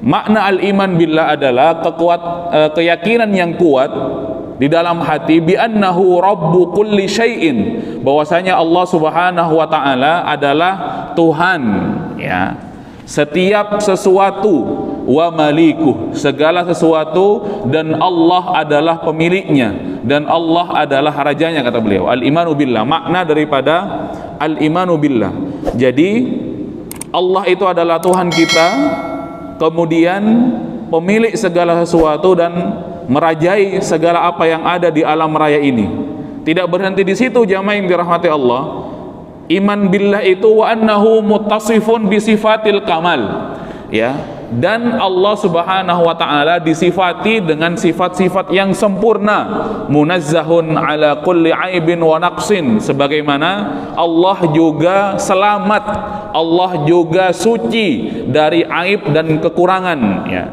Makna al-iman billah adalah keyakinan yang kuat di dalam hati bi annahu rabbu kulli syai'in, bahwasanya Allah Subhanahu wa taala adalah Tuhan, ya, setiap sesuatu, wa malikuh, segala sesuatu, dan Allah adalah pemiliknya, dan Allah adalah rajanya, kata beliau. Al-imanu billah, makna daripada al-imanu billah. Jadi Allah itu adalah Tuhan kita, kemudian pemilik segala sesuatu dan merajai segala apa yang ada di alam raya ini. Tidak berhenti di situ, jamaah yang dirahmati Allah. Iman billah itu wa annahu muttasifun bi sifatil kamal, ya, dan Allah Subhanahu wa taala disifati dengan sifat-sifat yang sempurna, munazzahun ala kulli aibin wa naqsin, sebagaimana Allah juga selamat, Allah juga suci dari aib dan kekurangan, ya.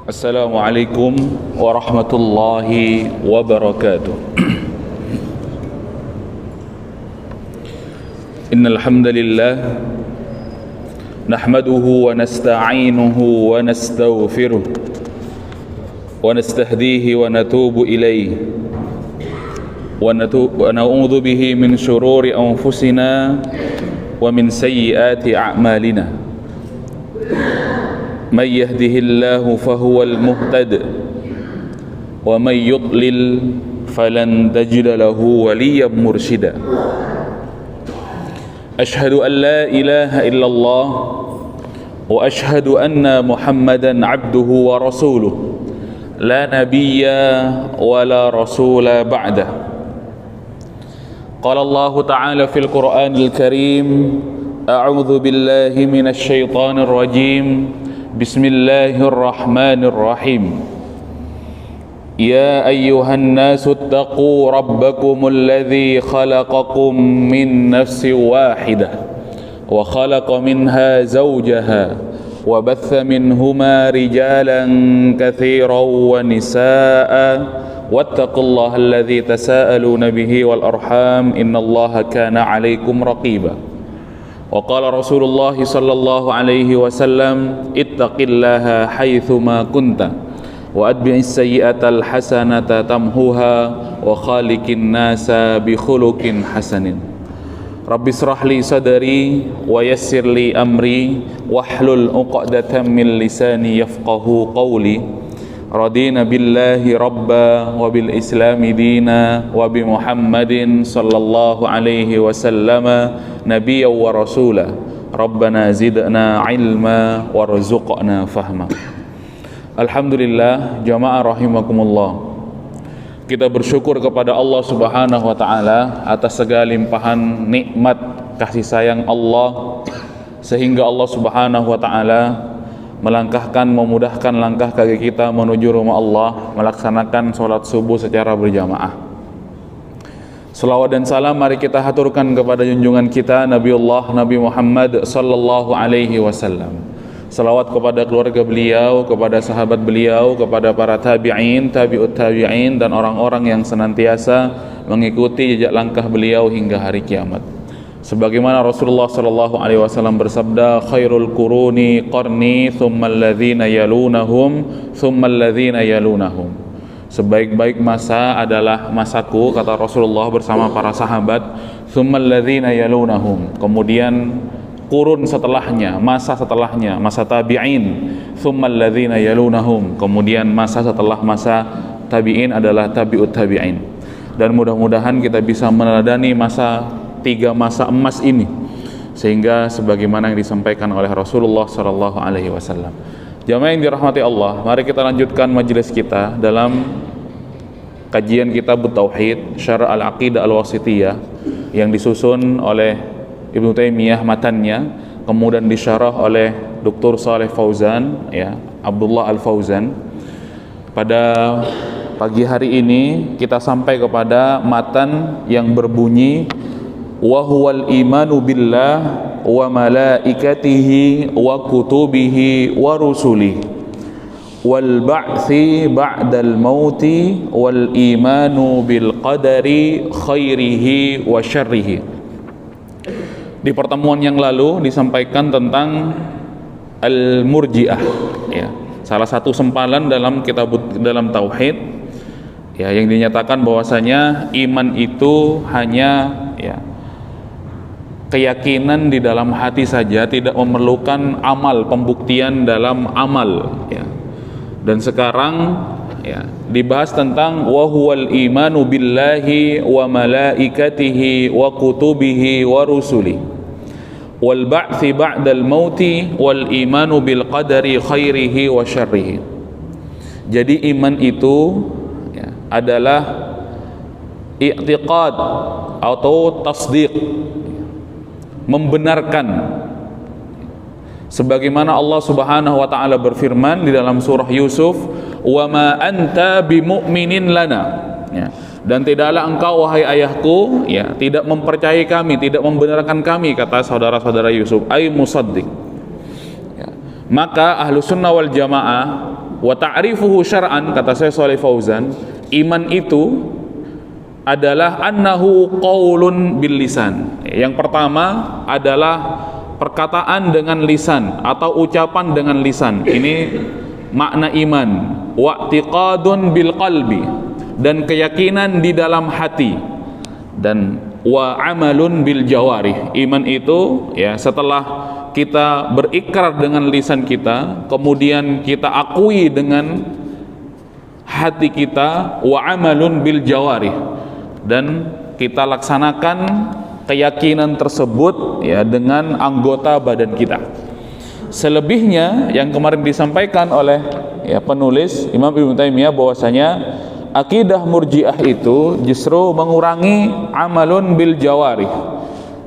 Assalamualaikum warahmatullahi wabarakatuh. Innal hamdalillah nahmaduhu wa nasta'inuhu wa nastaghfiruh wa nastahdihi wa natubu ilayhi wa na'udzu bihi min shururi anfusina wa min sayyiati a'malina. من يهده الله فهو المهتد ومن يضلل فلن تجد له وليا مرشدا. أشهد أن لا إله إلا الله وأشهد أن محمدا عبده ورسوله لا نبي ولا رسول بعده. قال الله تعالى في القرآن الكريم أعوذ بالله من الشيطان الرجيم بسم الله الرحمن الرحيم يا أيها الناس اتقوا ربكم الذي خلقكم من نفس واحدة وخلق منها زوجها وبث منهما رجالا كثيرا ونساء واتقوا الله الذي تساءلون به والأرحام إن الله كان عليكم رقيبا. وقال رسول الله صلى الله عليه وسلم اتق الله حيثما كنت وأتبع السيئة الحسنة تمحوها وخالق الناس بخلق حسن. رب اشرح لي صدري ويسر لي أمري واحلل عقدة من لساني يفقه قولي. رضينا بالله ربا وبالإسلام دينا وبمحمد صلى الله عليه وسلم نبيا ورسولا. ربنا زدنا علما وارزقنا فهما. Alhamdulillah, jamaah rahimakumullah. Kita bersyukur kepada Allah Subhanahu wa taala atas segala limpahan nikmat kasih sayang Allah, sehingga Allah Subhanahu wa taala memudahkan langkah kaki kita menuju rumah Allah, melaksanakan sholat subuh secara berjamaah. Salawat dan salam mari kita haturkan kepada junjungan kita Nabiullah Nabi Muhammad sallallahu alaihi wasallam. Salawat kepada keluarga beliau, kepada sahabat beliau, kepada para tabi'in, tabi'ut tabi'in, dan orang-orang yang senantiasa mengikuti jejak langkah beliau hingga hari kiamat. Sebagaimana Rasulullah sallallahu alaihi wasallam bersabda, khairul quruni qarni thumma alladhina yalunahum thumma alladhina yalunahum. Sebaik-baik masa adalah masaku, kata Rasulullah bersama para sahabat, thumma alladhina yalunahum, kemudian kurun setelahnya, masa setelahnya, masa tabi'in, thumma alladhina yalunahum, kemudian masa setelah masa tabi'in adalah tabi'ut tabi'in. Dan mudah-mudahan kita bisa meneladani tiga masa emas ini, sehingga sebagaimana yang disampaikan oleh Rasulullah sallallahu alaihi wasallam. Jamaah yang dirahmati Allah, mari kita lanjutkan majelis kita dalam kajian kitab Tauhid Syarh Al-Aqidah Al-Wasithiyah yang disusun oleh Ibnu Taimiyah matannya, kemudian disyarah oleh Dr. Saleh Fauzan, ya, Abdullah Al-Fauzan. Pada pagi hari ini kita sampai kepada matan yang berbunyi wa huwal imanu billah wa malaikatihi wa kutubihi wa rusulihi wal ba'tsi ba'dal mauti wal imanu bil qadari khairihi wa syarrihi. Di pertemuan yang lalu disampaikan tentang al-murji'ah, ya, salah satu sempalan dalam dalam tauhid, ya, yang dinyatakan bahwasanya iman itu hanya, ya, keyakinan di dalam hati saja, tidak memerlukan amal, pembuktian dalam amal, ya. Dan sekarang, ya, dibahas tentang wa huwal imanu billahi wa malaikatihi wa kutubihi wa rusuli wal ba'tsi ba'dal mauti wal imanu bil qadari khairihi wa syarrihi. Jadi iman itu, ya, adalah i'tiqad atau tasdiq, membenarkan, sebagaimana Allah Subhanahu wa taala berfirman di dalam surah Yusuf, wa ma anta bimu'minin lana, ya, dan tidaklah engkau wahai ayahku, ya, tidak mempercayai kami, tidak membenarkan kami, kata saudara-saudara Yusuf, ay musaddiq, ya. Maka ahlu sunnah wal jamaah wa ta'rifuhu syar'an, kata saya Shalih Fauzan, iman itu adalah annahu qaulun bil lisan. Yang pertama adalah perkataan dengan lisan atau ucapan dengan lisan. Ini makna iman. Wa'tiqadun bil qalbi, dan keyakinan di dalam hati, dan wa amalun bil jawarih. Iman itu, ya, setelah kita berikrar dengan lisan kita, kemudian kita akui dengan hati kita, wa amalun bil jawarih, dan kita laksanakan keyakinan tersebut, ya, dengan anggota badan kita. Selebihnya yang kemarin disampaikan oleh, ya, penulis Imam Ibnu Taimiyah, bahwasanya akidah murji'ah itu justru mengurangi amalun bil jawarih,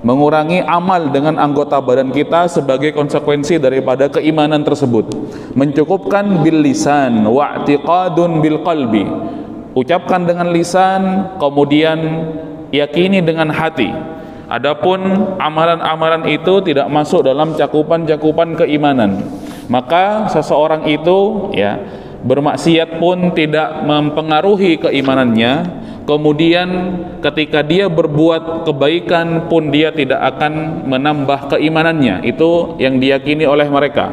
mengurangi amal dengan anggota badan kita sebagai konsekuensi daripada keimanan tersebut. Mencukupkan bil lisan wa'tiqadun bil qalbi, ucapkan dengan lisan, kemudian yakini dengan hati. Adapun amalan-amalan itu tidak masuk dalam cakupan-cakupan keimanan, maka seseorang itu, ya, bermaksiat pun tidak mempengaruhi keimanannya. Kemudian ketika dia berbuat kebaikan pun dia tidak akan menambah keimanannya. Itu yang diyakini oleh mereka.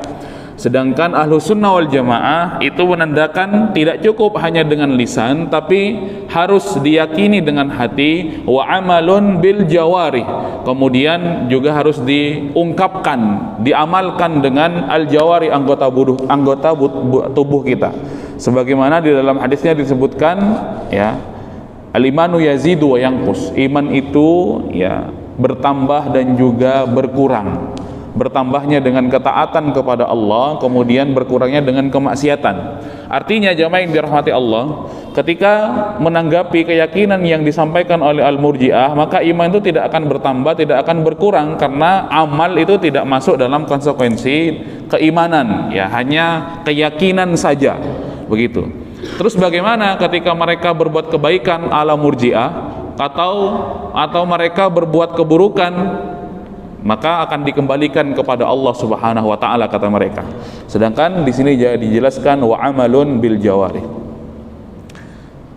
Sedangkan ahlu sunnah wal jamaah itu menandakan tidak cukup hanya dengan lisan, tapi harus diyakini dengan hati, wa amalun bil jawarih, kemudian juga harus diungkapkan, diamalkan dengan al jawari, anggota tubuh kita. Sebagaimana di dalam hadisnya disebutkan, ya, al imanu yazidu wa yanqus, iman itu, ya, bertambah dan juga berkurang. Bertambahnya dengan ketaatan kepada Allah, kemudian berkurangnya dengan kemaksiatan. Artinya jamaah yang dirahmati Allah, ketika menanggapi keyakinan yang disampaikan oleh al-murji'ah, maka iman itu tidak akan bertambah, tidak akan berkurang, karena amal itu tidak masuk dalam konsekuensi keimanan, ya, hanya keyakinan saja, begitu. Terus bagaimana ketika mereka berbuat kebaikan ala murji'ah, atau mereka berbuat keburukan, maka akan dikembalikan kepada Allah Subhanahu wa taala, kata mereka. Sedangkan di sini dijelaskan wa amalun bil jawarih.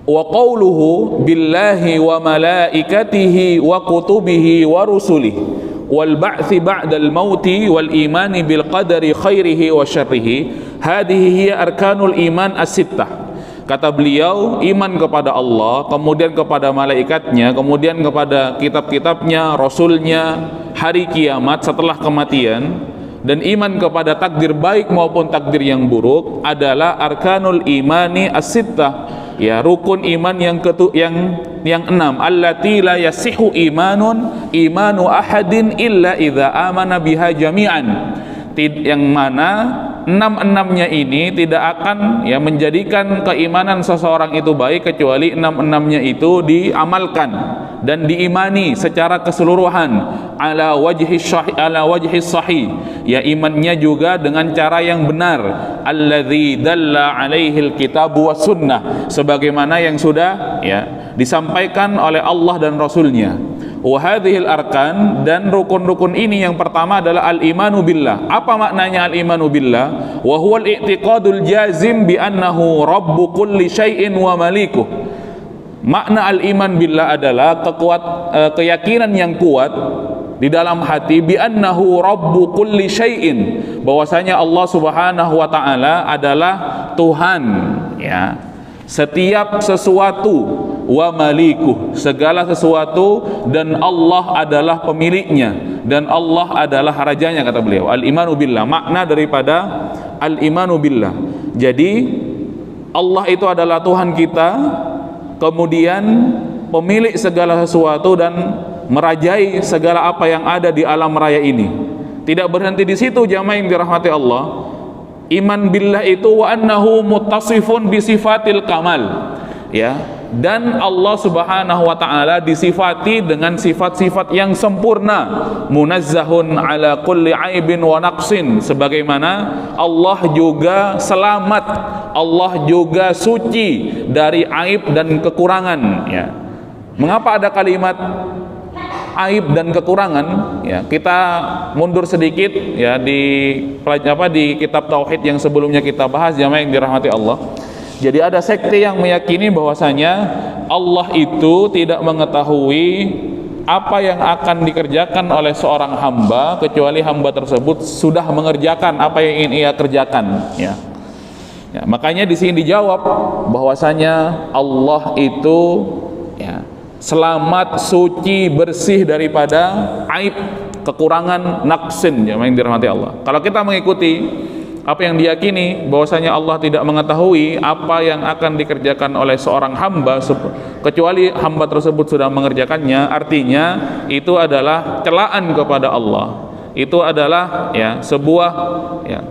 Wa qauluhu billahi wa malaikatihi wa kutubihi wa rusulihi wal ba'tsi ba'dal mauti wal imani bil qadari khairihi wa syarrihi, hadhihi hiya arkanul iman as-sittah. Kata beliau, iman kepada Allah, kemudian kepada malaikatnya, kemudian kepada kitab-kitabnya, rasulnya, hari kiamat setelah kematian, dan iman kepada takdir baik maupun takdir yang buruk adalah arkanul imani as-sittah, ya, rukun iman yang enam. Allati la yasihu imanu ahadin illa idza amana biha jami'an, yang mana enam-enamnya ini tidak akan, ya, menjadikan keimanan seseorang itu baik kecuali enam-enamnya itu diamalkan dan diimani secara keseluruhan ala wajhi sahih, ya, imannya juga dengan cara yang benar, alladzi dalla alaihil kitabu was sunnah, sebagaimana yang sudah, ya, disampaikan oleh Allah dan Rasulnya. Wa hadhil arkan, dan rukun-rukun ini yang pertama adalah al-imanu billah. Apa maknanya al-imanu billah? Wa huwa al-i'tiqadul jazim bi annahu rabbu kulli syai'in wa malikuh. Makna al-iman billah adalah keyakinan yang kuat di dalam hati bi annahu rabbu kulli syai'in, bahwasanya Allah Subhanahu wa taala adalah Tuhan, ya, setiap sesuatu, wa malikuh, segala sesuatu, dan Allah adalah pemiliknya, dan Allah adalah rajanya, kata beliau. Al-imanu billah, makna daripada al-imanu billah. Jadi Allah itu adalah Tuhan kita, kemudian pemilik segala sesuatu dan merajai segala apa yang ada di alam raya ini. Tidak berhenti di situ, jamaah yang dirahmati Allah. Iman billah itu wa annahu muttasifun bi sifatil kamal, ya, dan Allah Subhanahu wa taala disifati dengan sifat-sifat yang sempurna, munazzahun ala kulli aibin wa naqsin, sebagaimana Allah juga selamat, Allah juga suci dari aib dan kekurangan, ya. Mengapa ada kalimat aib dan kekurangan? Ya, kita mundur sedikit, ya, di kitab tauhid yang sebelumnya kita bahas, jamaah yang dirahmati Allah. Jadi ada sekte yang meyakini bahwasanya Allah itu tidak mengetahui apa yang akan dikerjakan oleh seorang hamba kecuali hamba tersebut sudah mengerjakan apa yang ingin ia kerjakan, ya. Ya, makanya di sini dijawab bahwasanya Allah itu, ya, selamat, suci, bersih daripada aib, kekurangan, naqsin, yang dirahmati Allah. Kalau kita mengikuti apa yang diyakini bahwasanya Allah tidak mengetahui apa yang akan dikerjakan oleh seorang hamba kecuali hamba tersebut sudah mengerjakannya, artinya itu adalah celaan kepada Allah. Itu adalah, ya, sebuah, ya,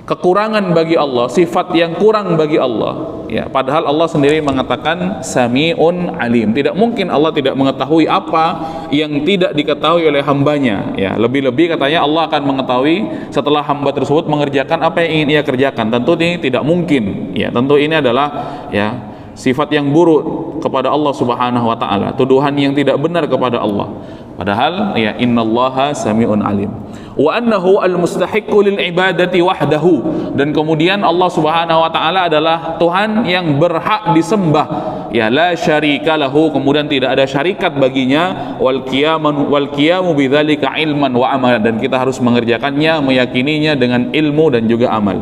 kekurangan bagi Allah, sifat yang kurang bagi Allah, ya, padahal Allah sendiri mengatakan Sami'un Alim. Tidak mungkin Allah tidak mengetahui apa yang tidak diketahui oleh hambanya, ya. Lebih-lebih katanya Allah akan mengetahui setelah hamba tersebut mengerjakan apa yang ingin ia kerjakan. Tentu ini tidak mungkin, ya. Tentu ini adalah, ya, sifat yang buruk kepada Allah Subhanahu wa taala, tuduhan yang tidak benar kepada Allah. Padahal, ya, innallaha sami'un alim. Wa annahu al-mustahiqqu lil ibadati wahdahu, dan kemudian Allah Subhanahu wa taala adalah Tuhan yang berhak disembah, ya, la syarika lahu, kemudian tidak ada syarikat baginya, wal qiyamu bidzalika ilman wa amal, dan kita harus mengerjakannya, meyakininya dengan ilmu dan juga amal.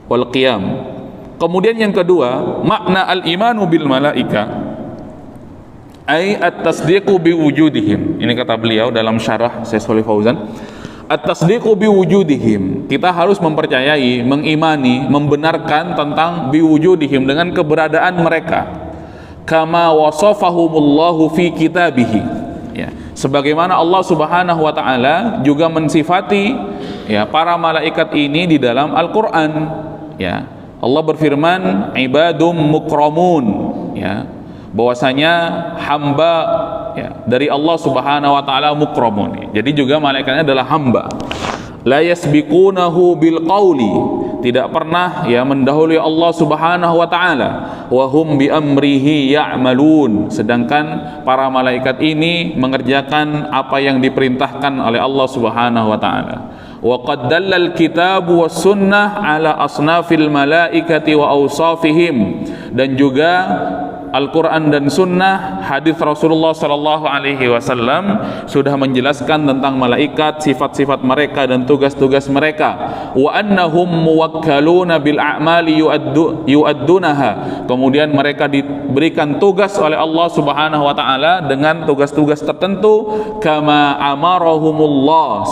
Wal qiyam. Kemudian yang kedua, makna al-imanu bil malaika ay at-tasdiqu biwujudihim. Ini kata beliau dalam syarah Syekh Shalih Fauzan, at-tasdiqu biwujudihim, kita harus mempercayai, mengimani, membenarkan tentang biwujudihim, dengan keberadaan mereka, kama wasafahumullahu fi kitabihi, ya, sebagaimana Allah Subhanahu wa taala juga mensifati, ya, para malaikat ini di dalam Al-Qur'an, ya. Allah berfirman ibadum mukramun, ya, bahwasanya hamba, ya, dari Allah Subhanahu wa taala mukramun. Jadi juga malaikatnya adalah hamba. La yasbiqunahu bil qauli, tidak pernah, ya, mendahului Allah Subhanahu wa taala. Wa hum bi amrihi ya'malun, sedangkan para malaikat ini mengerjakan apa yang diperintahkan oleh Allah Subhanahu wa taala. Wa qad dallal kitabu was sunnah ala asnafil malaikati wa awsafihim, dan juga Al-Quran dan Sunnah, hadis Rasulullah Sallallahu Alaihi Wasallam sudah menjelaskan tentang malaikat, sifat-sifat mereka dan tugas-tugas mereka. Wa annahum muwakkaluna bil a'mali yu'addunaha. Kemudian mereka diberikan tugas oleh Allah Subhanahu Wa Taala dengan tugas-tugas tertentu. Kama amarahumullah,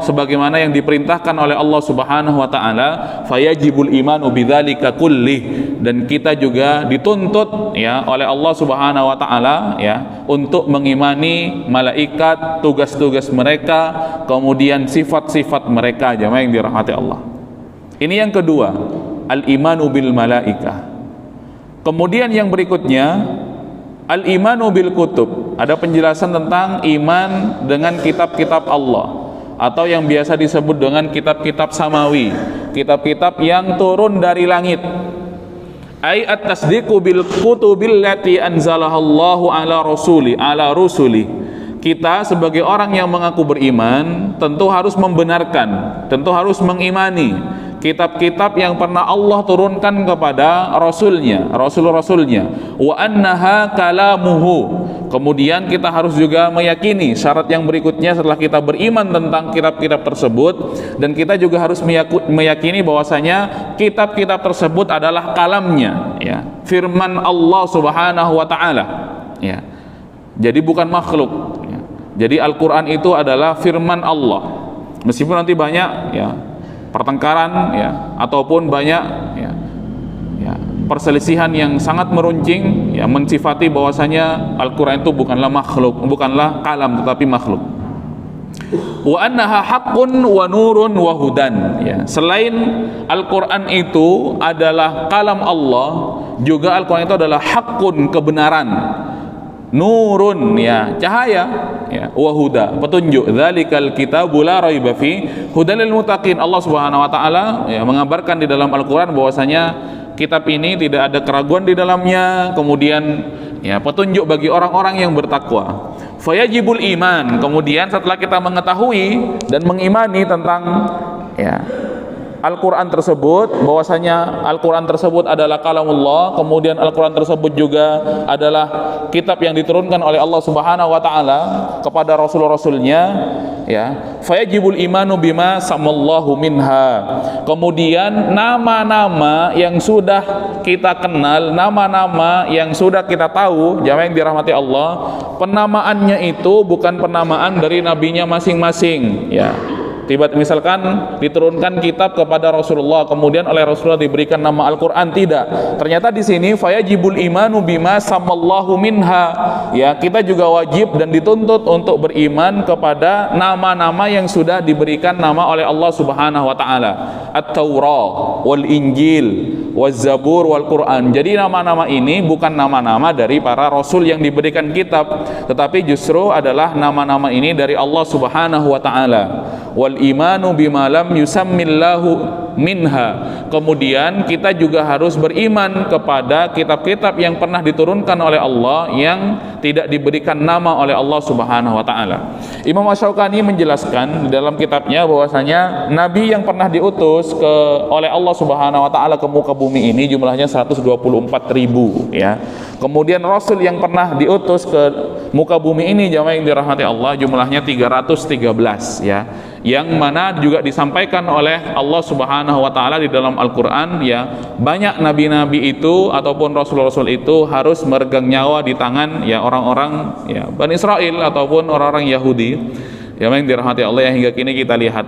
sebagaimana yang diperintahkan oleh Allah Subhanahu Wa Taala. Fayajibul imanu bidzalika kullih, dan kita juga dituntut, ya, oleh Allah Subhanahu wa taala, ya, untuk mengimani malaikat, tugas-tugas mereka, kemudian sifat-sifat mereka, jemaah yang dirahmati Allah. Ini yang kedua, al-imanu bil malaikah. Kemudian yang berikutnya, al-imanu bil kutub. Ada penjelasan tentang iman dengan kitab-kitab Allah, atau yang biasa disebut dengan kitab-kitab samawi, kitab-kitab yang turun dari langit. Ai at-tasdiqu bil kutubil lati anzalahallahu ala rusuli. Kita sebagai orang yang mengaku beriman tentu harus membenarkan, tentu harus mengimani kitab-kitab yang pernah Allah turunkan kepada rasulnya, rasul-rasulnya. Wa annaha kalamuhu. Kemudian kita harus juga meyakini syarat yang berikutnya setelah kita beriman tentang kitab-kitab tersebut, dan kita juga harus meyakini bahwasanya kitab-kitab tersebut adalah kalamnya, ya, firman Allah Subhanahu wa taala, ya. Jadi bukan makhluk, ya. Jadi Al-Qur'an itu adalah firman Allah. Meskipun nanti banyak, ya, pertengkaran, ya, ataupun banyak, ya, perselisihan yang sangat meruncing, ya, mensifati bahwasanya Al-Qur'an itu bukanlah makhluk, bukanlah kalam, tetapi makhluk. Wa annaha haqqun wa nurun wa hudan, ya. Selain Al-Qur'an itu adalah kalam Allah, juga Al-Qur'an itu adalah haqqun, kebenaran, nurun, ya, cahaya, ya, wa huda, petunjuk. Dzalikal kitabu la raiba fi hudal lil muttaqin. Allah Subhanahu wa taala, ya, mengabarkan di dalam Al-Qur'an bahwasanya kitab ini tidak ada keraguan di dalamnya, kemudian, ya, petunjuk bagi orang-orang yang bertakwa. Fayajibul iman. Kemudian setelah kita mengetahui dan mengimani tentang, ya, Al-Quran tersebut, bahwasanya Al-Quran tersebut adalah kalamullah, kemudian Al-Quran tersebut juga adalah kitab yang diturunkan oleh Allah Subhanahu wa taala kepada rasul-rasulnya, ya, fayajibul imanu bima samallahu minha. Kemudian nama-nama yang sudah kita kenal, nama-nama yang sudah kita tahu, jamaah yang dirahmati Allah, penamaannya itu bukan penamaan dari nabinya masing-masing, ya. Misalkan diturunkan kitab kepada Rasulullah, kemudian oleh Rasulullah diberikan nama Al-Qur'an, tidak. Ternyata di sini fayajibul imanu bima samallahu minha, ya, kita juga wajib dan dituntut untuk beriman kepada nama-nama yang sudah diberikan nama oleh Allah Subhanahu wa taala. At-Taurah wal Injil waz Zabur wal Qur'an. Jadi nama-nama ini bukan nama-nama dari para rasul yang diberikan kitab, tetapi justru adalah nama-nama ini dari Allah Subhanahu wa taala. Wal imanu bima lam yusammillahu minha. Kemudian kita juga harus beriman kepada kitab-kitab yang pernah diturunkan oleh Allah yang tidak diberikan nama oleh Allah Subhanahu wa taala. Imam Asy-Syaukani menjelaskan di dalam kitabnya bahwasanya nabi yang pernah diutus oleh Allah Subhanahu wa taala ke muka bumi ini jumlahnya 124.000, ya. Kemudian rasul yang pernah diutus ke muka bumi ini, jamaah yang dirahmati Allah, jumlahnya 313, ya. Yang mana juga disampaikan oleh Allah Subhanahu wa taala di dalam Al-Qur'an, ya, banyak nabi-nabi itu ataupun rasul-rasul itu harus meregang nyawa di tangan, ya, orang-orang, ya, Bani Israel ataupun orang-orang Yahudi, ya, yang dirahmati Allah, yang hingga kini kita lihat.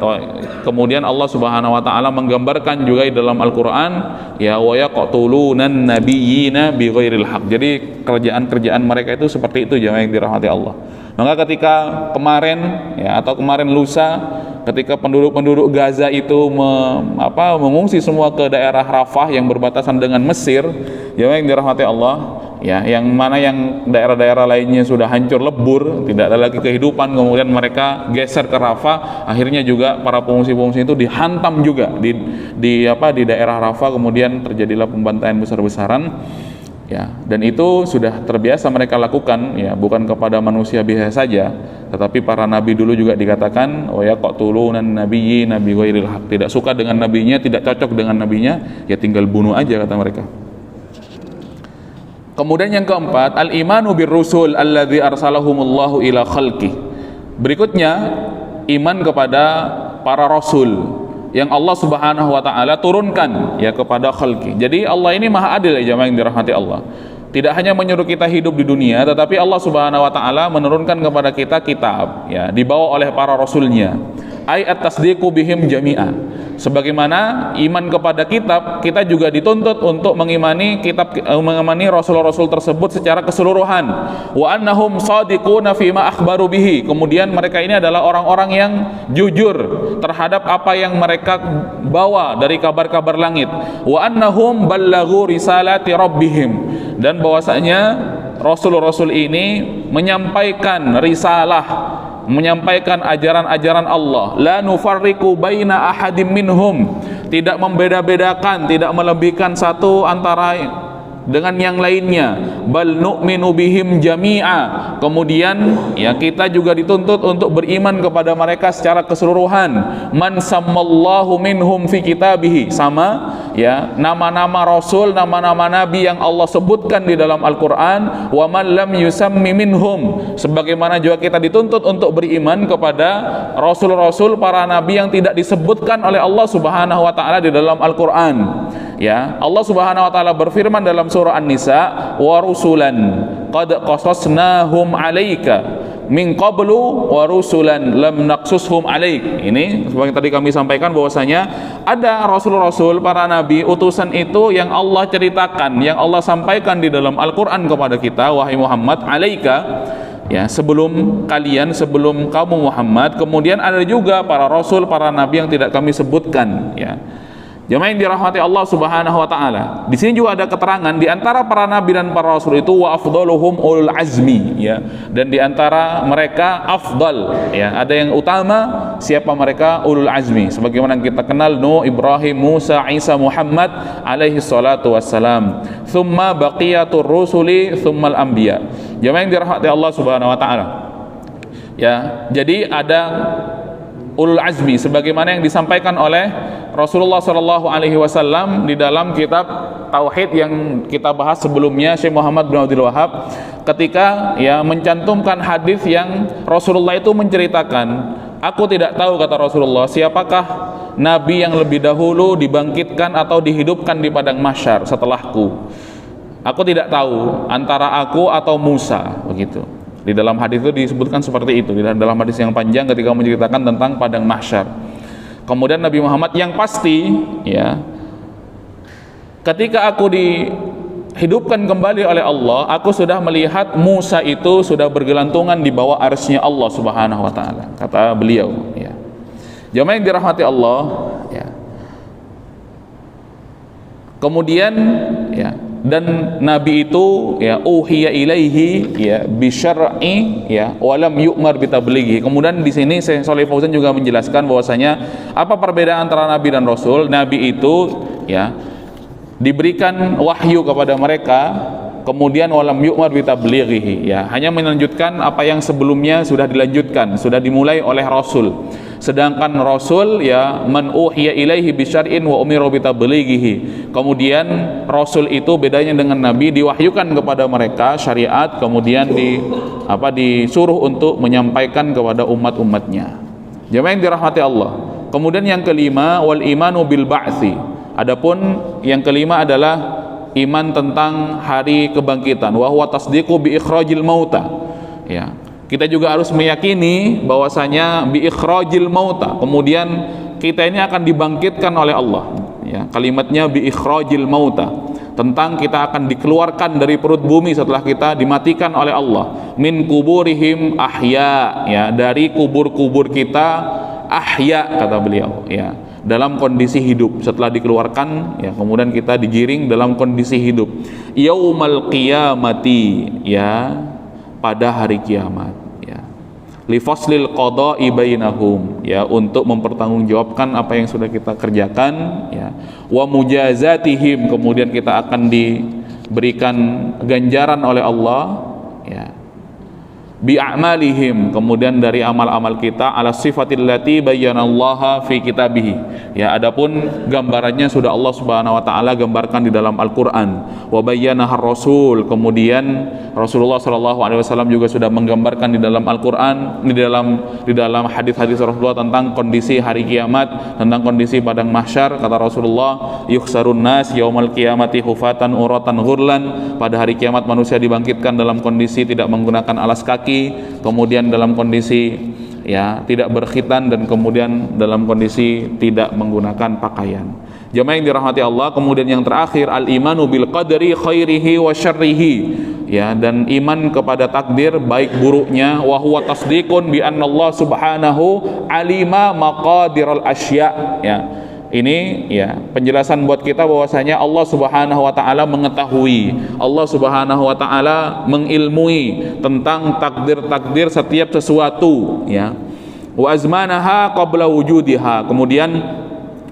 Kemudian Allah Subhanahu wa taala menggambarkan juga di dalam Al-Qur'an, ya, wa yaqtulunan nabiyyina bighairil haq. Jadi kerjaan-kerjaan mereka itu seperti itu, jemaah yang dirahmati Allah. Maka ketika kemarin, ya, atau kemarin lusa, ketika penduduk-penduduk Gaza itu mengungsi semua ke daerah Rafah yang berbatasan dengan Mesir, jemaah yang dirahmati Allah, ya, yang mana yang daerah-daerah lainnya sudah hancur lebur, tidak ada lagi kehidupan, kemudian mereka geser ke Rafah, akhirnya juga para pengungsi-pengungsi itu dihantam juga di daerah Rafah, kemudian terjadilah pembantaian besar-besaran, ya, dan itu sudah terbiasa mereka lakukan, ya, bukan kepada manusia biasa saja, tetapi para nabi dulu juga dikatakan wa yaqtulunan nabiyyina bighairil haq. Tidak suka dengan nabinya, tidak cocok dengan nabinya, ya tinggal bunuh aja, kata mereka. Kemudian yang keempat, al-imanu birrusul alladzi arsalahumullahu ila khalqi. Berikutnya, iman kepada para rasul yang Allah Subhanahu wa taala turunkan, ya, kepada khalqi. Jadi Allah ini maha adil, ya, jamaah yang dirahmati Allah. Tidak hanya menyuruh kita hidup di dunia, tetapi Allah Subhanahu wa taala menurunkan kepada kita kitab, ya, dibawa oleh para rasulnya. Ai at-tasdiqu bihim jami'a. Sebagaimana iman kepada kitab, kita juga dituntut untuk mengimani kitab, mengimani rasul-rasul tersebut secara keseluruhan. Wa annahum shadiquna fima akhbaru bihi. Kemudian mereka ini adalah orang-orang yang jujur terhadap apa yang mereka bawa dari kabar-kabar langit. Wa annahum ballaghu risalati rabbihim. Dan bahwasanya rasul-rasul ini menyampaikan risalah, menyampaikan ajaran-ajaran Allah. La nufarriqu baina ahadim minhum. Tidak membeda-bedakan, tidak melebihkan satu antara dengan yang lainnya. Bal nu'minu bihim jami'a. Kemudian ya kita juga dituntut untuk beriman kepada mereka secara keseluruhan. Man sammallahu minhum fi kitabihi, sama ya nama-nama rasul, nama-nama nabi yang Allah sebutkan di dalam Al-Qur'an. Wa man lam yusammi minhum, sebagaimana juga kita dituntut untuk beriman kepada rasul-rasul, para nabi yang tidak disebutkan oleh Allah Subhanahu wa taala di dalam Al-Qur'an. Ya, Allah Subhanahu wa taala berfirman dalam surah An-Nisa, wa rusulan qad qasasnahum 'alaika min qablu wa rusulan lam naqsushum 'alaik. Ini seperti tadi kami sampaikan bahwasanya ada rasul-rasul, para nabi, utusan itu yang Allah ceritakan, yang Allah sampaikan di dalam Al-Qur'an kepada kita, wahai Muhammad, 'alaika, ya, sebelum kalian, sebelum kamu Muhammad. Kemudian ada juga para rasul, para nabi yang tidak kami sebutkan, ya. Jemaah yang dirahmati Allah Subhanahu wa taala. Di sini juga ada keterangan di antara para nabi dan para rasul itu wa afdaluhum ulul azmi, ya. Dan di antara mereka afdal, ya, ada yang utama, siapa mereka? Ulul azmi. Sebagaimana kita kenal Nuh, Ibrahim, Musa, Isa, Muhammad alaihi salatu wassalam. Tsumma baqiyatur rusuli tsummal anbiya. Jemaah yang dirahmati Allah Subhanahu wa taala. Ya, jadi ada ulul azmi sebagaimana yang disampaikan oleh Rasulullah Shallallahu Alaihi Wasallam di dalam kitab Tauhid yang kita bahas sebelumnya, Syekh Muhammad bin Abdul Wahab, ketika ya mencantumkan hadis yang Rasulullah itu menceritakan, aku tidak tahu, kata Rasulullah, siapakah nabi yang lebih dahulu dibangkitkan atau dihidupkan di padang mahsyar setelahku. Aku tidak tahu antara aku atau Musa, begitu. Di dalam hadis itu disebutkan seperti itu, di dalam hadis yang panjang ketika menceritakan tentang padang mahsyar. Kemudian Nabi Muhammad, yang pasti ya, ketika aku dihidupkan kembali oleh Allah, aku sudah melihat Musa itu sudah bergelantungan di bawah arsy-Nya Allah Subhanahu wa taala, kata beliau, ya. Jemaah yang dirahmati Allah, ya. Kemudian ya, dan nabi itu ya uhiya ilaihi ya bi syar'i ya walam yu'mar bi tablighi. Kemudian di sini Syekh Shalih Fauzan juga menjelaskan bahwasanya apa perbedaan antara nabi dan rasul. Nabi itu ya diberikan wahyu kepada mereka, kemudian walam yu'mar bi tablighi, ya hanya melanjutkan apa yang sebelumnya sudah dilanjutkan, sudah dimulai oleh rasul. Sedangkan rasul ya man uhiya ilaihi bi syar'in wa umiru bi tablighihi. Kemudian rasul itu bedanya dengan nabi, diwahyukan kepada mereka syariat, kemudian disuruh untuk menyampaikan kepada umat-umatnya. Jemaah yang dirahmati Allah. Kemudian yang kelima, wal imanu bil ba'tsi. Adapun yang kelima adalah iman tentang hari kebangkitan, wa huwa tasdiqu bi ikhrajil mauta. Ya. Kita juga harus meyakini bahwasanya bi ikhrajil mauta, kemudian kita ini akan dibangkitkan oleh Allah, ya. Kalimatnya bi ikhrajil mauta, tentang kita akan dikeluarkan dari perut bumi setelah kita dimatikan oleh Allah. Min kuburihim ahya, ya, dari kubur-kubur kita ahya, kata beliau, ya, dalam kondisi hidup. Setelah dikeluarkan, ya, kemudian kita digiring dalam kondisi hidup. Yaumal qiyamati, ya, pada hari kiamat, ya, li faslil qada'i bainahum, ya, untuk mempertanggungjawabkan apa yang sudah kita kerjakan, ya, wa mujazatihim, kemudian kita akan diberikan ganjaran oleh Allah, ya, bi a'malihim, kemudian dari amal-amal kita, ala sifatil lati bayyanallaha fi kitabih, ya, adapun gambarannya sudah Allah Subhanahu wa taala gambarkan di dalam Al-Qur'an. Wa bayyanaha rasul, kemudian Rasulullah sallallahu alaihi wasallam juga sudah menggambarkan di dalam Al-Qur'an, di dalam hadis-hadis Rasulullah tentang kondisi hari kiamat, tentang kondisi padang mahsyar. Kata Rasulullah, yuhsarun nas yaumal qiyamati hufatan uratan ghurlan, pada hari kiamat manusia dibangkitkan dalam kondisi tidak menggunakan alas kaki, kemudian dalam kondisi ya tidak berkhitan, dan kemudian dalam kondisi tidak menggunakan pakaian. Jemaah yang dirahmati Allah. Kemudian yang terakhir, al imanu bil qadri khairihi wa syarrihi, ya, dan iman kepada takdir baik buruknya. Wa huwa tasdiqun bi anna Allah subhanahu alima maqadiral asya, ya. Ini ya penjelasan buat kita bahwasanya Allah Subhanahu wa taala mengetahui, Allah Subhanahu wa taala mengilmui tentang takdir-takdir setiap sesuatu, ya. Wa azmanaha qabla wujudiha, kemudian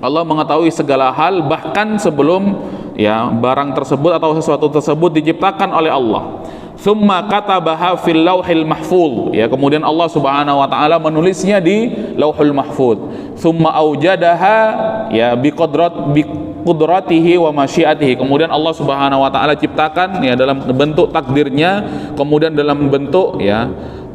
Allah mengetahui segala hal bahkan sebelum ya barang tersebut atau sesuatu tersebut diciptakan oleh Allah. Tsumma katabaha fil lauhil mahfuz, ya kemudian Allah Subhanahu wa taala menulisnya di Lauhul Mahfuz. Tsumma aujadaha ya biqudratihi wa masyiatihi, kemudian Allah Subhanahu wa taala ciptakan ya dalam bentuk takdirnya, kemudian dalam bentuk ya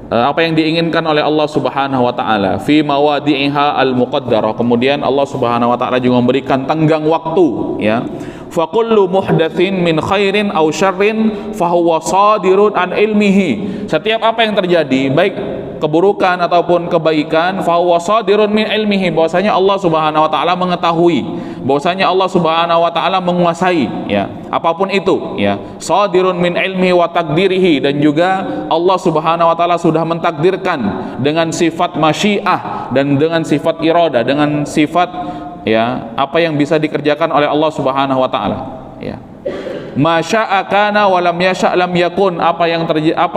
apa yang diinginkan oleh Allah Subhanahu wa taala fi mawadi'iha al-muqaddarah. Kemudian Allah Subhanahu wa taala juga memberikan tenggang waktu, ya. Fa kullu muhdatsin min khairin aw syarrin fa huwa sadirun an ilmihi. Setiap apa yang terjadi, baik keburukan ataupun kebaikan, fa huwa sadirun min ilmihi, bahwasanya Allah Subhanahu wa taala mengetahui, bahwasanya Allah Subhanahu wa taala menguasai, ya, apapun itu, ya. Sadirun min ilmihi wa takdirihi, dan juga Allah Subhanahu wa taala sudah mentakdirkan dengan sifat masyiah dan dengan sifat iradah, dengan sifat ya apa yang bisa dikerjakan oleh Allah Subhanahu wa taala, ya. Masya'a kana wa lam yasha' lam yakun, apa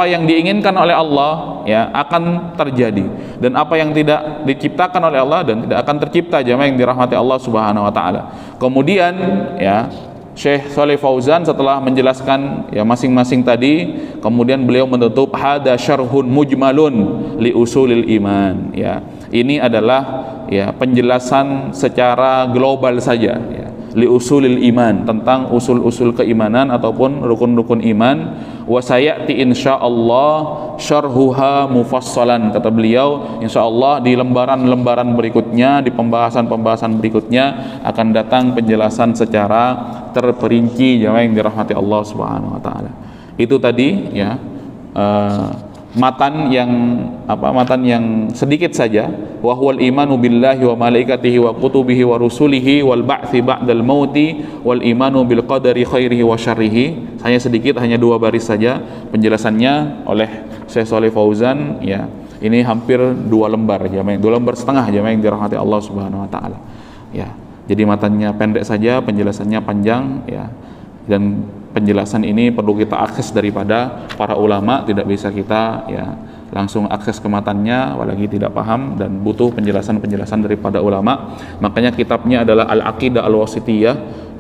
yang diinginkan oleh Allah ya akan terjadi, dan apa yang tidak diciptakan oleh Allah dan tidak akan tercipta, jemaah yang dirahmati Allah Subhanahu wa taala. Kemudian ya Syekh Shalih Fauzan setelah menjelaskan ya masing-masing tadi, kemudian beliau menutup hada syarhun mujmalun li usulil iman, ya. Ini adalah ya penjelasan secara global saja, ya, li usulil iman, tentang usul-usul keimanan ataupun rukun-rukun iman. Wa sayati insyaallah syarhuha mufassalan, kata beliau, insyaallah di lembaran-lembaran berikutnya, di pembahasan-pembahasan berikutnya akan datang penjelasan secara terperinci, jemaah yang dirahmati Allah Subhanahu wa taala. Itu tadi ya matan yang sedikit saja, wa huwal imanu billahi wa malaikatihi wa kutubihi wa rusulihi wal ba'tsi ba'dal mauti wal imanu bil qadari khairihi wa syarrihi. Hanya sedikit, hanya 2 baris saja penjelasannya oleh Syekh Shalih Fauzan, ya. Ini hampir 2 lembar, jemaah, 2 lembar setengah, jemaah yang dirahmati Allah Subhanahu wa taala, ya. Jadi matanya pendek saja, penjelasannya panjang, ya. Dan penjelasan ini perlu kita akses daripada para ulama, tidak bisa kita ya langsung akses ke matanya, apalagi tidak paham, dan butuh penjelasan-penjelasan daripada ulama. Makanya kitabnya adalah Al-Aqidah Al-Wasithiyah,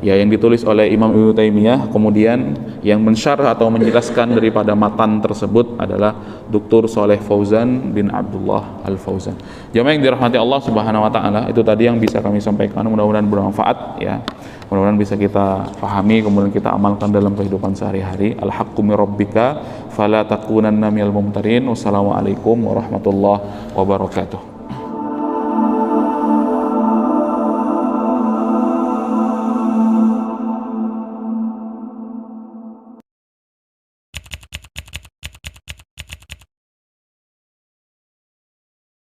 ya, yang ditulis oleh Imam Ibnu Taimiyah. Kemudian yang mensyarah atau menjelaskan daripada matan tersebut adalah Dr. Shalih Fauzan bin Abdullah Al-Fauzan. Jemaah yang dirahmati Allah Subhanahu wa taala, itu tadi yang bisa kami sampaikan, mudah-mudahan bermanfaat, ya. Mudah-mudahan bisa kita pahami, kemudian kita amalkan dalam kehidupan sehari-hari. Al-haqqu mir rabbika fala takunanna minal mumtarin. Wassalamualaikum warahmatullahi wabarakatuh.